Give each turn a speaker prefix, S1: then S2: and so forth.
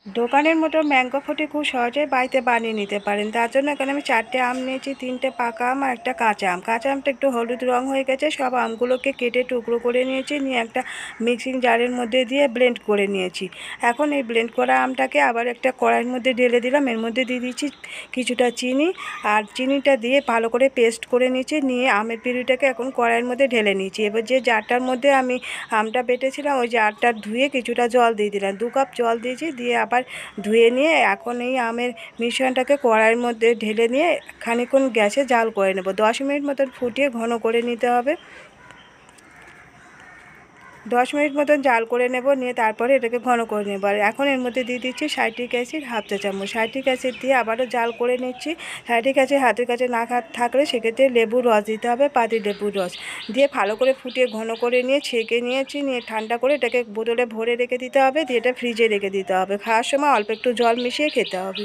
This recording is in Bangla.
S1: দোকানের মতো ম্যাঙ্গো ফ্রুটি খুব সহজেই বাড়িতে বানিয়ে নিতে পারেন। তার জন্য এখানে আমি 4টে আম নিয়েছি, 3টে পাকা আম আর একটা কাঁচা আম। কাঁচা আমটা একটু হলুদ রং হয়ে গেছে। সব আমগুলোকে কেটে টুকরো করে নিয়েছি, নিয়ে একটা মিক্সিং জারের মধ্যে দিয়ে ব্লেন্ড করে নিয়েছি। এখন এই ব্লেন্ড করা আমটাকে আবার একটা কড়াইয়ের মধ্যে ঢেলে দিলাম। এর মধ্যে দিয়ে দিচ্ছি কিছুটা চিনি, আর চিনিটা দিয়ে ভালো করে পেস্ট করে নিয়েছি। নিয়ে আমের পিউরিটাকে এখন কড়াইয়ের মধ্যে ঢেলে নিয়েছি। এবার যে জারটার মধ্যে আমি আমটা বেটেছিলাম ওই জারটা ধুয়ে কিছুটা জল দিয়ে দিলাম। 2 কাপ জল দিয়েছি, দিয়ে আবার ধুয়ে নিয়ে এখন এই আমের মিশ্রণটাকে কড়াইয়ের মধ্যে ঢেলে নিয়ে খানিকক্ষণ গ্যাসে জাল করে নেব। 10 মিনিট মতন ফুটিয়ে ঘন করে নিতে হবে। 10 মিনিট মতন জাল করে নেব, নিয়ে তারপরে এটাকে ঘন করে নেব। আর এখন এর মধ্যে দিয়ে দিচ্ছি সাইট্রিক অ্যাসিড হাফ চা চামচ। সাইট্রিক অ্যাসিড দিয়ে আবারও জাল করে নিচ্ছি। সাইট্রিক অ্যাসিড হাতের কাছে না থাকলে সেক্ষেত্রে লেবুর রস দিতে হবে, পাতি লেবুর রস দিয়ে ভালো করে ফুটিয়ে ঘন করে নিয়ে ছেঁকে নিয়েছি। নিয়ে ঠান্ডা করে এটাকে বোতলে ভরে রেখে দিতে হবে, দিয়ে এটা ফ্রিজে রেখে দিতে হবে। খাওয়ার সময় অল্প একটু জল মিশিয়ে খেতে হবে।